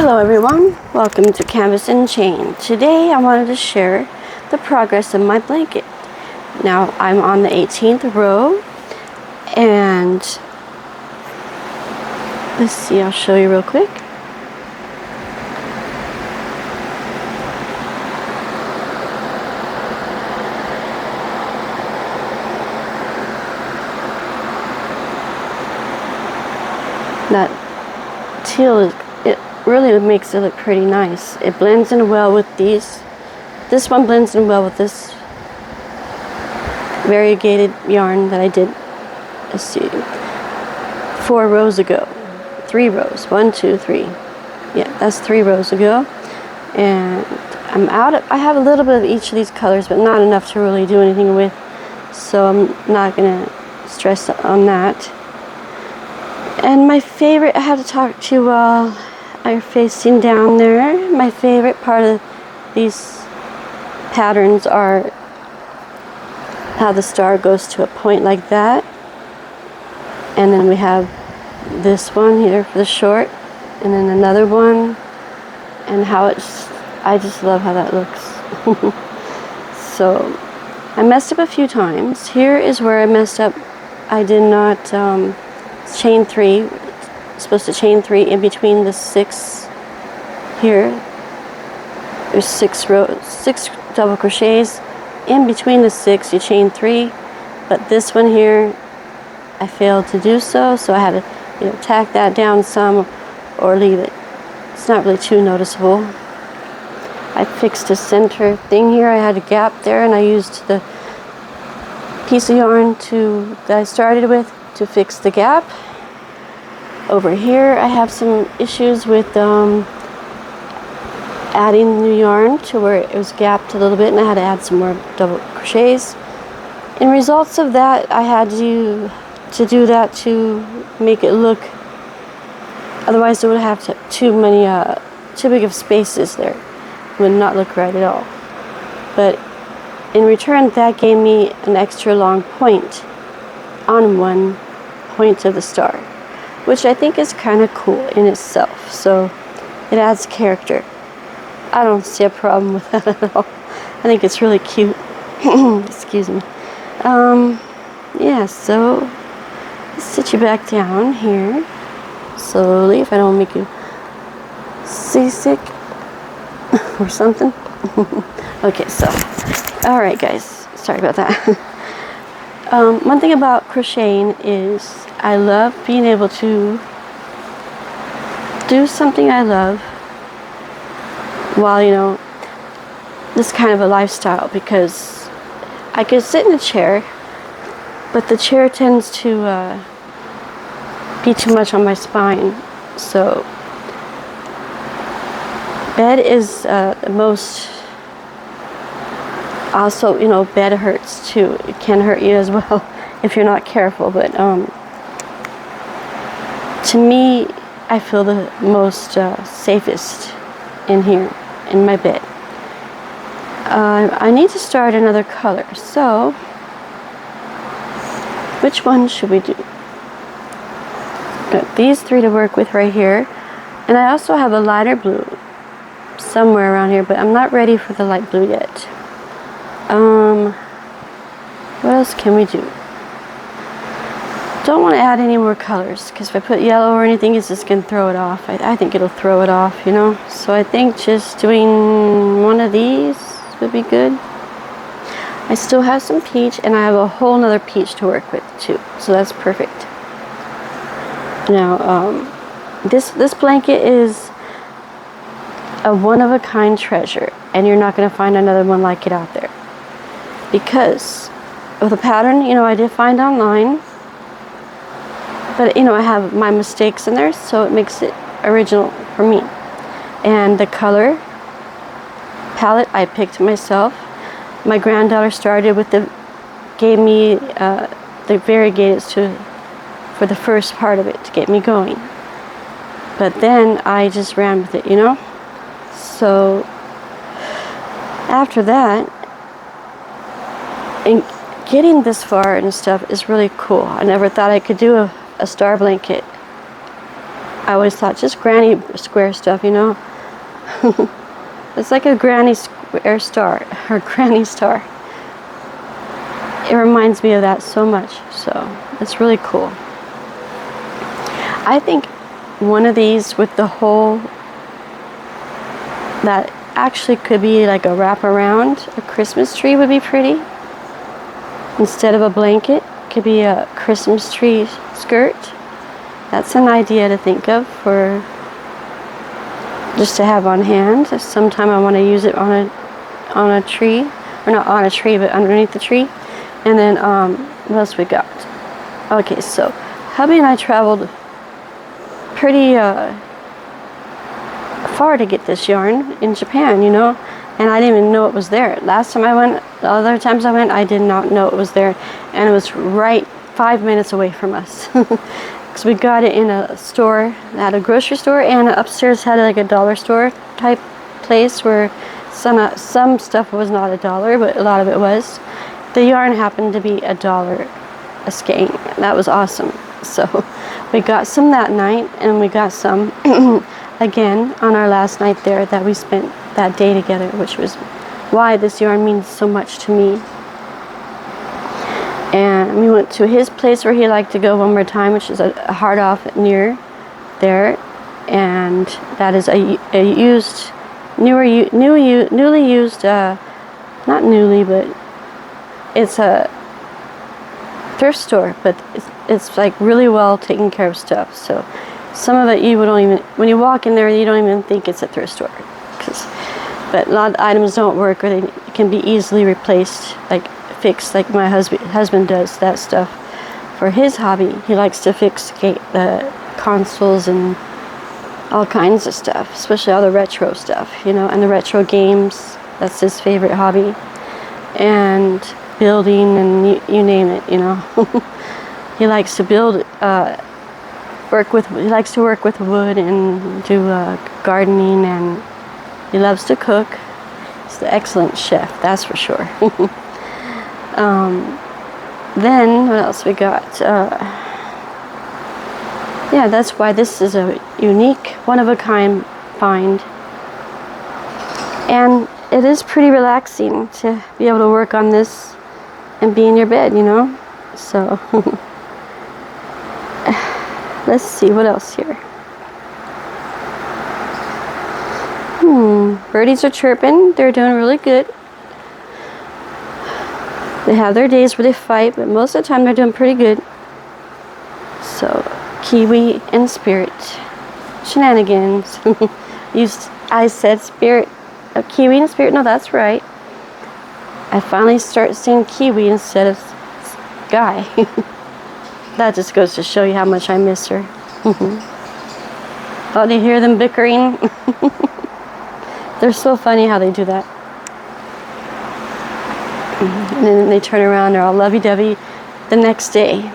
Hello everyone, welcome to Canvas and Chain. Today I wanted to share the progress of my blanket. Now I'm on the 18th row and let's see, I'll show you real quick. That teal, it really makes it look pretty nice. It blends in well with these. This one blends in well with this variegated yarn that I did, let's see, 4 rows ago. 3 rows, 1, 2, 3. Yeah, that's 3 rows ago. And I have a little bit of each of these colors, but not enough to really do anything with. So I'm not gonna stress on that. And my favorite, I have to talk to you while I'm facing down there. My favorite part of these patterns are how the star goes to a point like that. And then we have this one here for the short, and then another one, and how I just love how that looks. So I messed up a few times. Here is where I messed up. I did not chain 3. Supposed to chain 3 in between the 6 here. There's 6 double crochets in between the 6. You chain 3, but this one here I failed to do so, so I had to tack that down some or leave it. It's not really too noticeable. I fixed a center thing here. I had a gap there, and I used the piece of yarn that I started with to fix the gap. Over here I have some issues with adding new yarn to where it was gapped a little bit, and I had to add some more double crochets. In results of that, I had to do that to make it look, otherwise it would have too big of spaces there. It would not look right at all. But in return, that gave me an extra long point on one point of the star, which I think is kind of cool in itself. So it adds character. I don't see a problem with that at all. I think it's really cute. Excuse me. Yeah, so let's sit you back down here slowly if I don't make you seasick or something. Okay, so alright guys, sorry about that. One thing about crocheting is I love being able to do something I love while, this kind of a lifestyle, because I could sit in a chair, but the chair tends to be too much on my spine. So bed is the most. Also, bed hurts too. It can hurt you as well if you're not careful. But to me, I feel the most safest in here, in my bed. I need to start another color. So, which one should we do? Got these 3 to work with right here. And I also have a lighter blue somewhere around here, but I'm not ready for the light blue yet. What else can we do? Don't want to add any more colors, because if I put yellow or anything, it's just going to throw it off. I think it'll throw it off, So I think just doing one of these would be good. I still have some peach, and I have a whole nother peach to work with too, so that's perfect. Now, this blanket is a one-of-a-kind treasure, and you're not going to find another one like it out there. Because of the pattern, I did find online, but I have my mistakes in there, so it makes it original for me. And the color palette I picked myself. My granddaughter started with gave me the variegated for the first part of it to get me going. But then I just ran with it, So after that, and getting this far and stuff is really cool. I never thought I could do a star blanket. I always thought just granny square stuff, you know. It's like a granny square star, or granny star. It reminds me of that so much, so it's really cool. I think one of these with the hole that actually could be like a wraparound, a Christmas tree would be pretty. Instead of a blanket, could be a Christmas tree skirt. That's an idea to think of for just to have on hand. If sometime I want to use it on a tree, or not on a tree, but underneath the tree. And then what else we got? Okay, so hubby and I traveled pretty far to get this yarn in Japan, you know, and I didn't even know it was there. Last time I went, the other times I went, I did not know it was there, and it was right 5 minutes away from us. Because we got it in a store, at a grocery store, and upstairs had like a dollar store type place where some stuff was not $1, but a lot of it was. The yarn happened to be $1 a skein. That was awesome. So we got some that night, and we got some again on our last night there that we spent that day together, which was why this yarn means so much to me. And we went to his place where he liked to go one more time, which is a hard off near there, and that is a used, newly used, not newly, but it's a thrift store, but it's like really well taken care of stuff. So some of it you don't even, when you walk in there, you don't even think it's a thrift store, but a lot of items don't work, or they can be easily replaced, like fixed, like my husband does that stuff for his hobby. He likes to fix the consoles and all kinds of stuff, especially all the retro stuff, you know, and the retro games. That's his favorite hobby. And building, and you name it, you know. He likes to build, he likes to work with wood and do gardening, and he loves to cook. He's an excellent chef, that's for sure. Then what else we got? Yeah, that's why this is a unique, one-of-a-kind find. And it is pretty relaxing to be able to work on this and be in your bed, you know. So let's see what else here. Birdies are chirping. They're doing really good. They have their days where they fight, but most of the time they're doing pretty good. So Kiwi and Spirit shenanigans. I said Spirit, Kiwi and Spirit. No, that's right. I finally start saying Kiwi instead of Guy. That just goes to show you how much I miss her. Oh, do you hear them bickering? They're so funny how they do that. And then they turn around, they're all lovey-dovey the next day.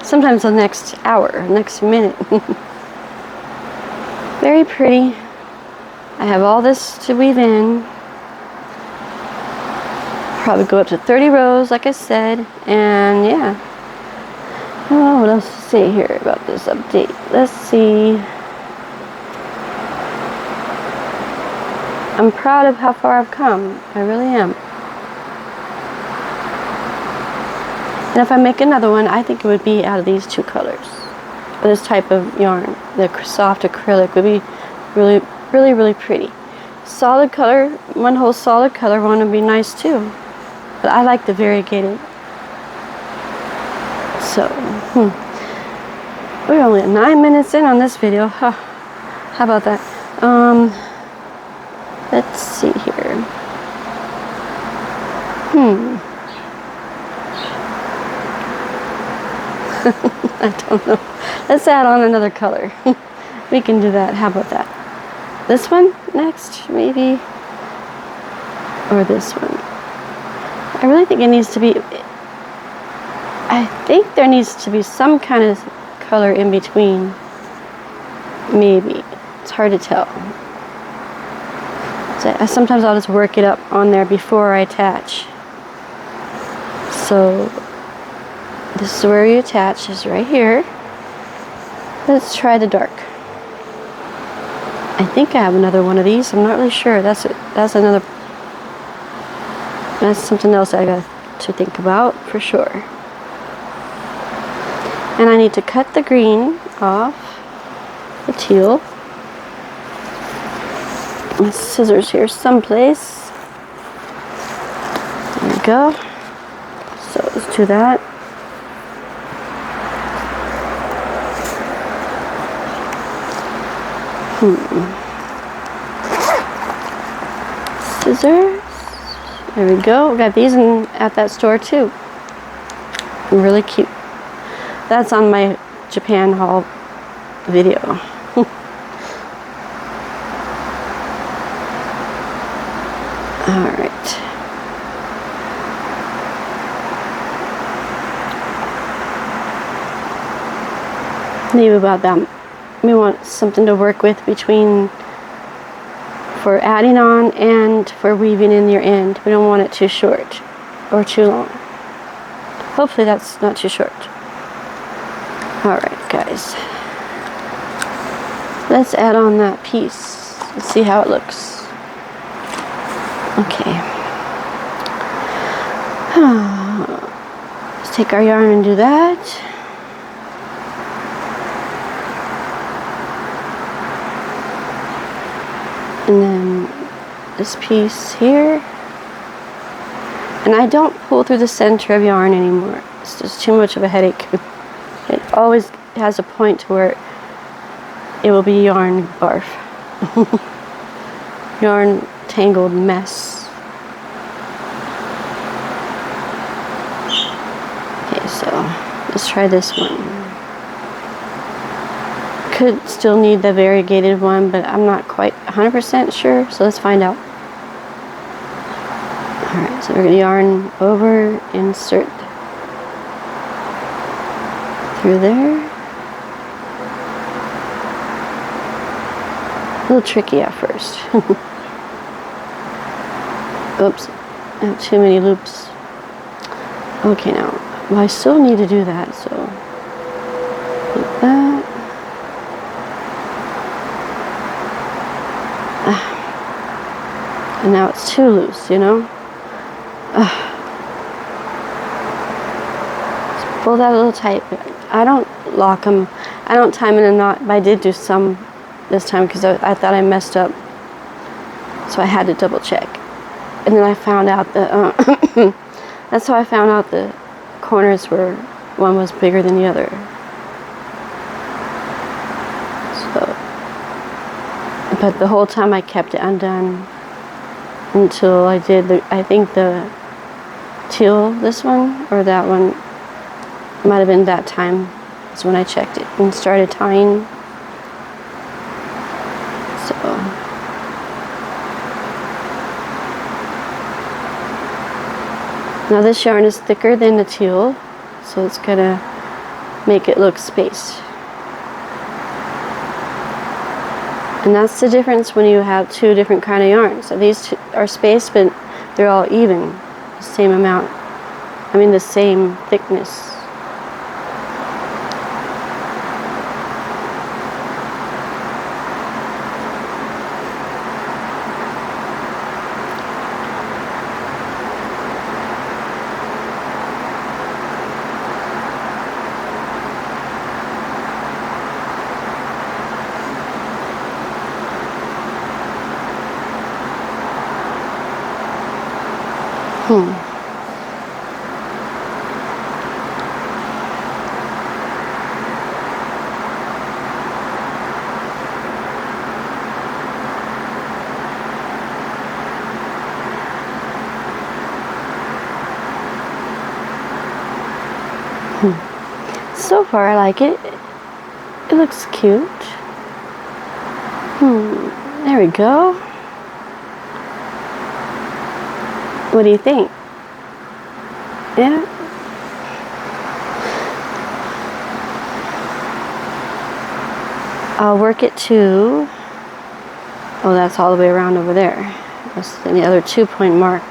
Sometimes the next hour, next minute. Very pretty. I have all this to weave in. Probably go up to 30 rows, like I said. And yeah. Oh, what else to say here about this update? Let's see. I'm proud of how far I've come. I really am. And if I make another one, I think it would be out of these two colors. This type of yarn, the soft acrylic, would be really, really, really pretty. Solid color, one whole solid color one would be nice too. But I like the variegated. So, we're only 9 minutes in on this video. Huh. How about that? Let's see here. I don't know. Let's add on another color. We can do that. How about that? This one next, maybe? Or this one? I really think it needs to be... I think there needs to be some kind of color in between. Maybe. It's hard to tell. So sometimes I'll just work it up on there before I attach. So... this is where you attach, is right here. Let's try the dark. I think I have another one of these. I'm not really sure. That's something else I got to think about for sure. And I need to cut the green off the teal. My scissors here someplace. There we go. So let's do that. Scissors. There we go. We got these at that store too. Really cute. That's on my Japan haul video. All right. Maybe about that. We want something to work with between for adding on and for weaving in your end. We don't want it too short or too long. Hopefully that's not too short. Alright guys, let's add on that piece. Let's see how it looks. Okay. Let's take our yarn and do that. And then this piece here. And I don't pull through the center of yarn anymore. It's just too much of a headache. It always has a point to where it will be yarn barf. Yarn tangled mess. Okay, so let's try this one. Could still need the variegated one, but I'm not quite 100% sure, so let's find out. Alright, so we're going to yarn over, insert through there. A little tricky at first. Oops, I have too many loops. Okay, now, well, I still need to do that, so like that. And now it's too loose, you know? Just pull that a little tight. I don't lock them. I don't time in a knot, but I did do some this time because I thought I messed up. So I had to double check. And then I found out that, that's how I found out the corners were, one was bigger than the other. So, but the whole time I kept it undone until I did I think the teal, this one, or that one, might have been that time. That's when I checked it and started tying. So, now this yarn is thicker than the teal, so it's gonna make it look spaced. And that's the difference when you have two different kind of yarns. So these two are spaced, but they're all even, the same amount. I mean the same thickness. So far I like it. It looks cute. There we go. What do you think? Yeah? I'll work it to, oh, that's all the way around over there. That's the other 2-point mark.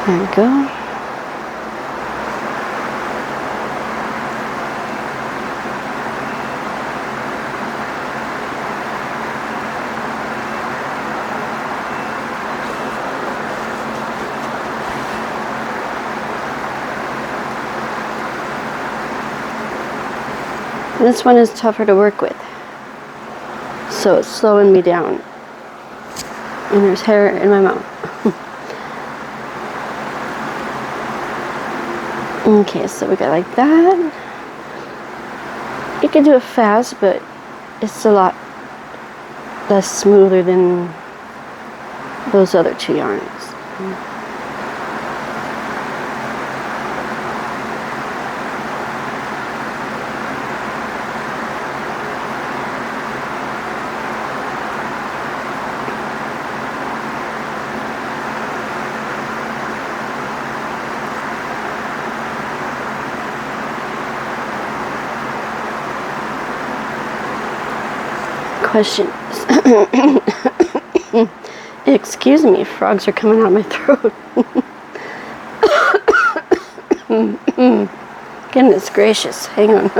There we go. This one is tougher to work with, so it's slowing me down. And there's hair in my mouth. Okay, so we got like that. You can do it fast, but it's a lot less smoother than those other two yarns. Questions. Excuse me, frogs are coming out my throat. Goodness gracious, hang on.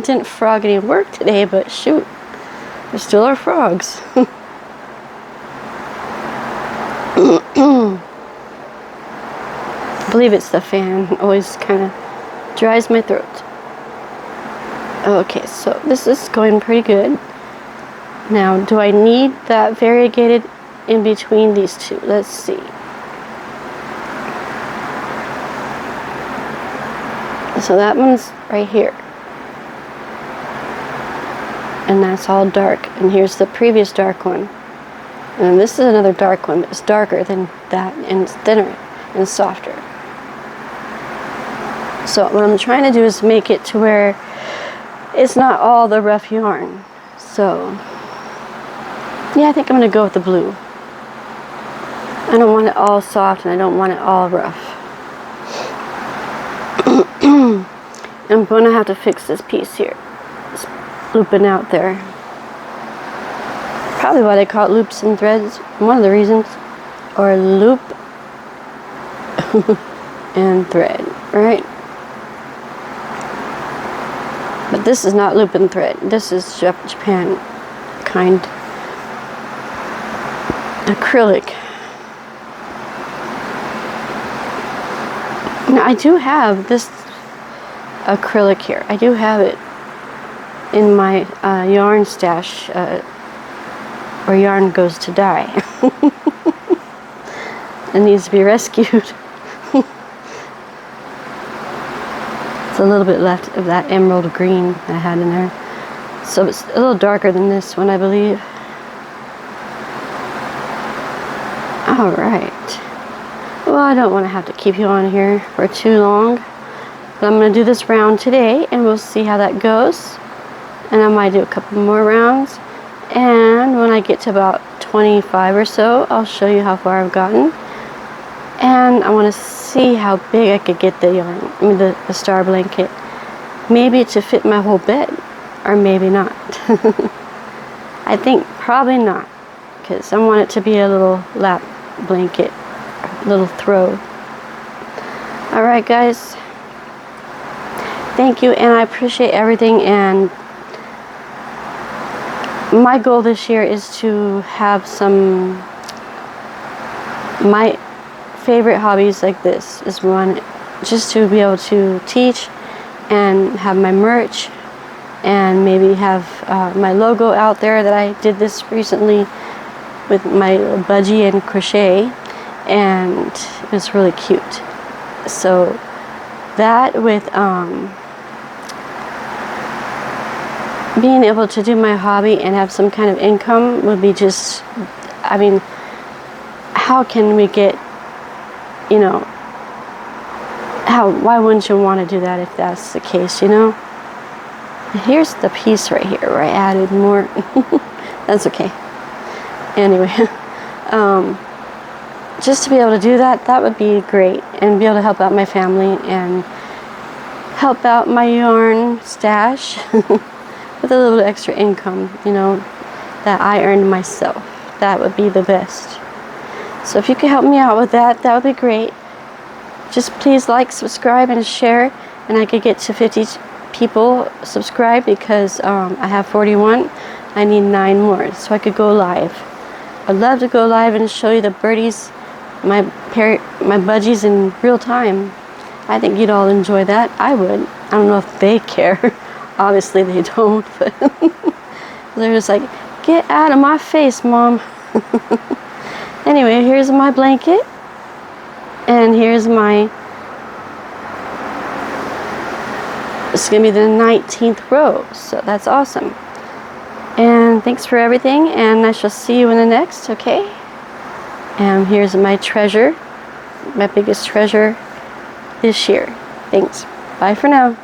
Didn't frog any work today, but shoot, there still are frogs. I believe it's the fan. Always kind of dries my throat. Okay, so this is going pretty good. Now, do I need that variegated in between these two? Let's see. So that one's right here. And that's all dark. And here's the previous dark one. And this is another dark one, but it's darker than that, and it's thinner and softer. So what I'm trying to do is make it to where it's not all the rough yarn. So, yeah, I think I'm going to go with the blue. I don't want it all soft, and I don't want it all rough. I'm going to have to fix this piece here. It's looping out there. Probably why they call it loops and threads. One of the reasons. Or loop and thread, right? But this is not loop and thread. This is Japan kind acrylic. Now I do have this acrylic here. I do have it in my yarn stash where yarn goes to die. It needs to be rescued. It's a little bit left of that emerald green I had in there. So it's a little darker than this one, I believe. Alright. Well, I don't want to have to keep you on here for too long. But I'm going to do this round today, and we'll see how that goes. And I might do a couple more rounds. And when I get to about 25 or so, I'll show you how far I've gotten. And I want to see how big I could get the yarn, the star blanket. Maybe to fit my whole bed, or maybe not. I think probably not, because I want it to be a little lap blanket, little throw. Alright guys, thank you, and I appreciate everything. And my goal this year is to have my favorite hobbies like this is one, just to be able to teach and have my merch, and maybe have my logo out there that I did this recently with my budgie and crochet, and it was really cute. So that with being able to do my hobby and have some kind of income would be just, I mean, how can we get, you know, why wouldn't you want to do that if that's the case, you know? Here's the piece right here where I added more. That's okay. Anyway, just to be able to do that, that would be great, and be able to help out my family and help out my yarn stash with a little extra income, you know, that I earned myself. That would be the best. So if you could help me out with that, that would be great. Just please like, subscribe, and share, and I could get to 50 people subscribed because I have 41. I need 9 more so I could go live. I'd love to go live and show you the birdies, my budgies in real time. I think you'd all enjoy that. I would. I don't know if they care. Obviously they don't, but they're just like, get out of my face, Mom. Anyway, here's my blanket, and here's my, it's gonna be the 19th row, so that's awesome. And thanks for everything, and I shall see you in the next, okay? And here's my treasure, my biggest treasure this year. Thanks. Bye for now.